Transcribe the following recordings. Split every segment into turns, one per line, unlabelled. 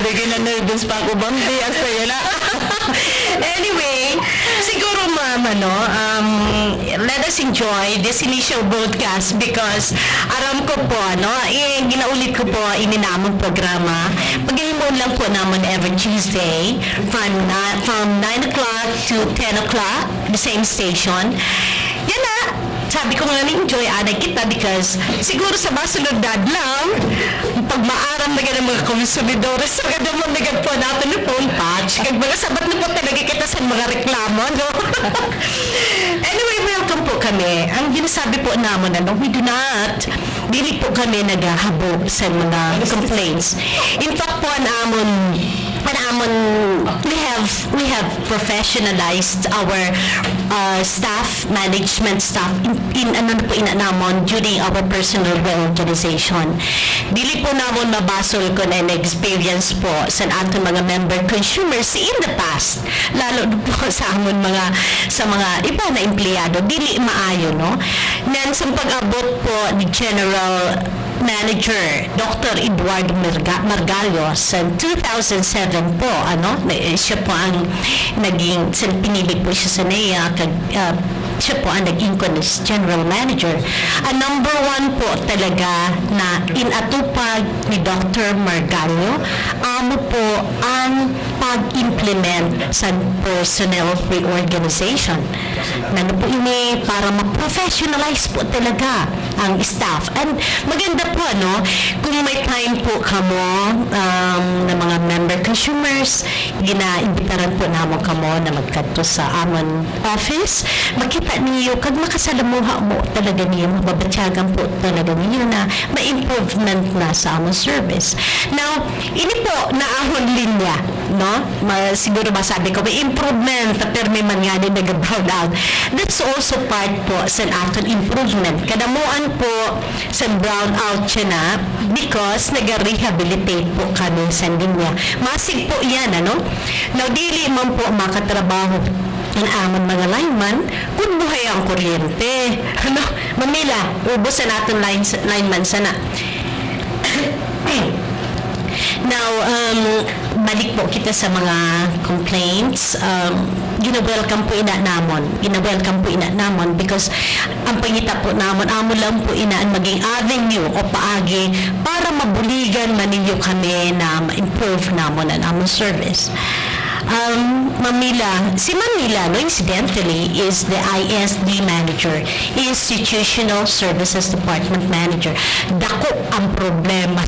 Nagiging na-nervous pa ako, Bambi. Hasta yun na.
Anyway, siguro ma'am, let us enjoy this initial broadcast because aram ko po, ginaulit ko po ininamang programa. Pag-ihimon lang po naman every Tuesday from 9 o'clock to 10 o'clock, the same station. Yan na. Sabi ko nga enjoy anay kita because siguro sa basunod dadlam pag maaram na ng mga komisyonidores sa kadamon na po natin na phone patch kag mga sabat na po talaga kita sa mga reklamo, no? Anyway, welcome po kami. Ang ginasabi po namin we do not dili po kami naghahabog sa mga complaints. In fact po we have professionalized our staff, management staff in namon during our personal reorganization. Dili po namon mabasol ko na experience po sa ating mga member consumers in the past, lalo po sa amon sa mga iba na empleyado, dili maayo, no? Nan sa pag-abot po ni General Manager Dr. Eduardo Margallo sa 2007 po, siya po ang naging pinili po siya sa NEA, siya po ang naging General Manager. Ang number one po talaga na inatupag ni Dr. Margallo, po ang pag-implement sa personnel reorganization. Po ini para ma-professionalize po talaga ang staff. And maganda po, kung may time po kamo na mga member consumers, ginaimbitaran po namo kamo na magkadto sa amon office, makita niyo, kag makasalamuha mo talaga niyo, mababatyagan po talaga niyo na may improvement na sa amon service. Now, ini po naahon linya, siguro masabi ko, may improvement, pero may mangyari nag-brown out. That's also part po sa aton improvement. Kadamuan po sa brown out siya na because nag-rehabilitate po kami sa linya. Masig po yan, Now, dili man po makatrabaho ang amon mga lineman kung buhay ang kuryente. Mamila, ubos sa natin lineman sana. Now, balik po kita sa mga complaints. Gina-welcome po ina namon because ang pangita po namon amo lang po inaan maging avenue o paagi para mabuligan maninyo kami na ma-improve namon ang amon service. Si Mamila, incidentally, is the ISD manager, Institutional Services Department Manager. Dako ang problema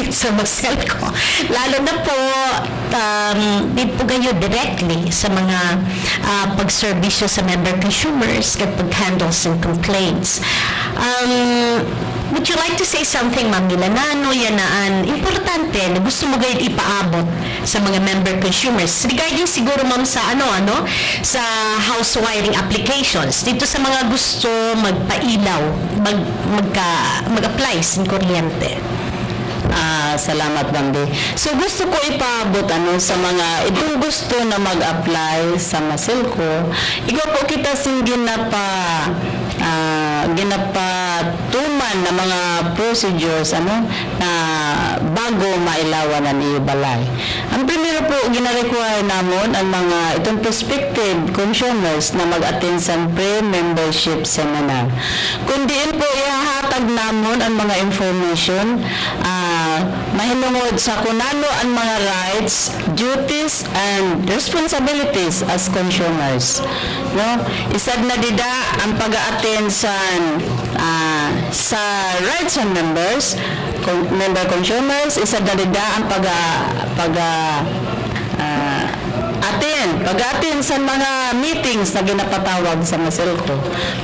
sa masel ko. Lalo na po, di po kayo directly sa mga pag-servisyo sa member consumers kapag handles and complaints. Would you like to say something, Mamila, na importante na gusto mo gayud ipaabot sa mga member consumers regarding siguro ma'am sa sa house wiring applications dito sa mga gusto magpailaw, mag-apply sa kuryente?
Salamat, Bambi. So, gusto ko ipaabot sa mga itong gusto na mag-apply sa Masilco. Ikaw po kita sing ginapatuman na mga procedures na bago mailawan ang ibalay. Ang primero po gina-require namon ang mga itong prospective consumers na mag-attend sa pre-membership seminar. Kundi po ihahatag namon ang mga information mahilungod sa kunano ang mga rights, duties, and responsibilities as consumers. Isad na dida ang pag-attend sa rights and member consumers, isad na dida ang pag-attend sa mga meetings na ginapatawag sa Masilco.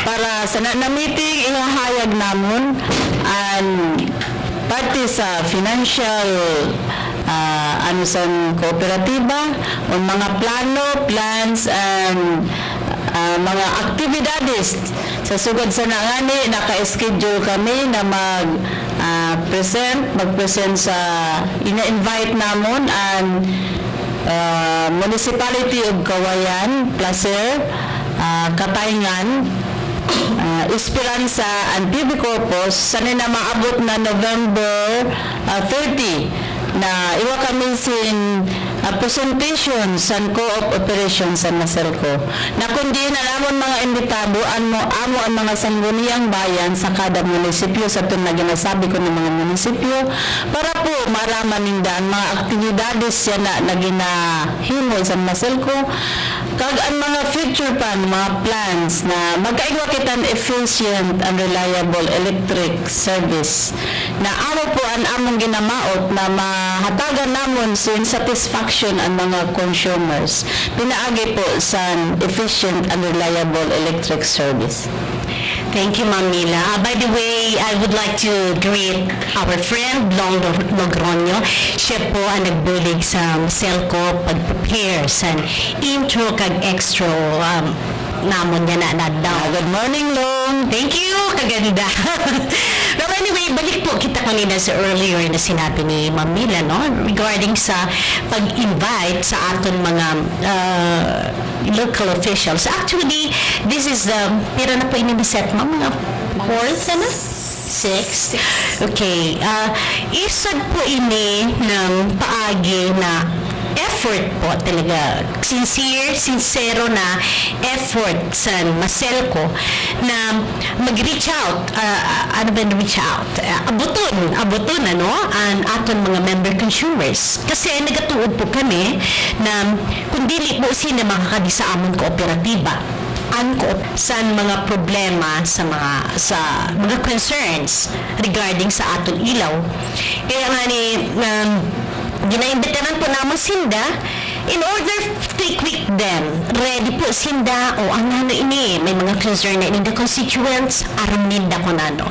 Para sa meeting, ihahayag namon ang parte sa financial sa kooperatiba o mga plans and mga aktibidades sa sugod sa nangani naka-schedule kami na mag-present sa ina-invite namon ang Municipality of Kawayan, Placer, Katayngan, Esperanza and PB Corpus sa na maabot na November 30 na iwa kami sin presentation sa co-op operations sa Maselco. Na kundi na namon mga imbitado amo ang mga sangguniang bayan sa kada munisipyo sa itong na ginasabi ko ng mga munisipyo para po maraman nindaan mga aktibidades yan na ginahimo sa Maselco kag ang mga future pan, mga plans na magkaigwa kitan efficient and reliable electric service na amo po ang among ginamaot na mahatagan namon sin satisfaction ang mga consumers pinaagi po sa efficient and reliable electric service.
Thank you, Ma'am Mila. By the way, I would like to greet our friend, Long Logroño. Siya po ang nagbulig sa Maselco pag-prepare sa intro kag extra namon niya na daw.
Good morning, Long.
Thank you, kaganda. Pero anyway, balik po kita kanina sa earlier na sinabi ni Ma'am Mila, no? Regarding sa pag-invite sa aton mga local officials. Actually, this is pira na po ini-set, Ma'am, mga fourth na? Six? Okay. Isad po ini ng paagi na effort po talaga, sincero na effort sa Maselco na mag-reach out, ano ba reach out? Abuton, ano? Ang aton mga member consumers. Kasi nagatuod po kami na kung dili po sila makakadi sa amon kooperatiba, sa mga problema sa mga concerns regarding sa aton ilaw. Kaya nga ni ginaimbitanan po naman sinda in order to equip them. Ready po sinda o ang nano ini may mga concern na ini the constituents aram ninda ko nano.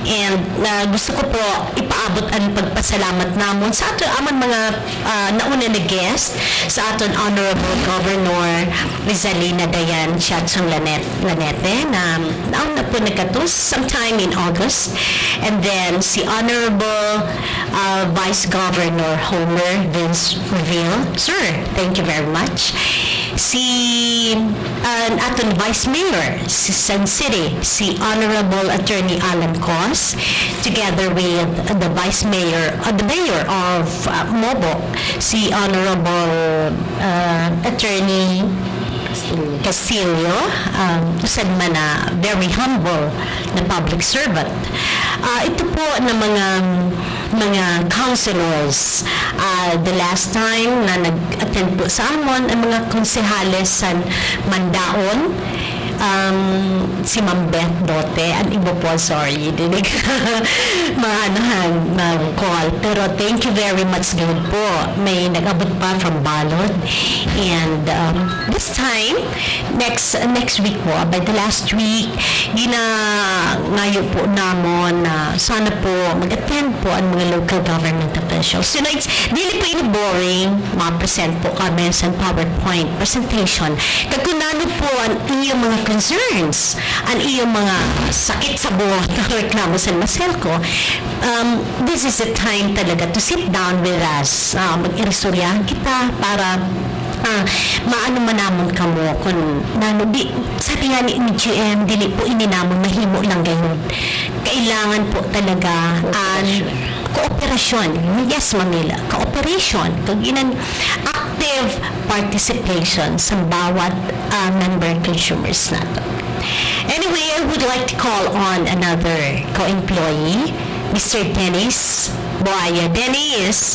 And gusto ko po ipaabot ang pagpasalamat namon sa aton amon mga nauna na guest sa aton Honorable Governor Rizalina Dayan Siadsong Lanete na nauna po nagkatus sometime in August, and then si Honorable Vice Governor Homer Vince Reville. Sir, thank you very much. Si aton Vice Mayor si San City, si Honorable Attorney Alan Cos, together with the Vice Mayor, the Mayor of Mobo, si Honorable Attorney Castillo, usad man na very humble na public servant. Ito po na mga councilors. The last time na nag-attend po sa amon ang mga konsehales sa Mandaon, si Ma'am Beth Dote, ang iba po, sorry, dinig maanahan ng call. Pero thank you very much good po. May nag-abot pa from Balod. And this time, next week po, by the last week, ngayon po namon na sana po mag-attend po ang mga local government officials. So, dili po ini boring, ma-present po kami sa PowerPoint presentation. Kagunano po ang iyong mga concerns, ang iyong mga sakit sa buhat na reklamo sa Maselco. This is the time talaga to sit down with us. Mag-irisoryahan kita para maano manamon kamo kung sabi nga ni GM, dili po ininamon mahimo lang gayon. Kailangan po talaga ang kooperasyon. Yes, Mamila, cooperation. Active participation sa bawat member consumers nato. Anyway, I would like to call on another co-employee, Mr. Dennis Boaya. Dennis.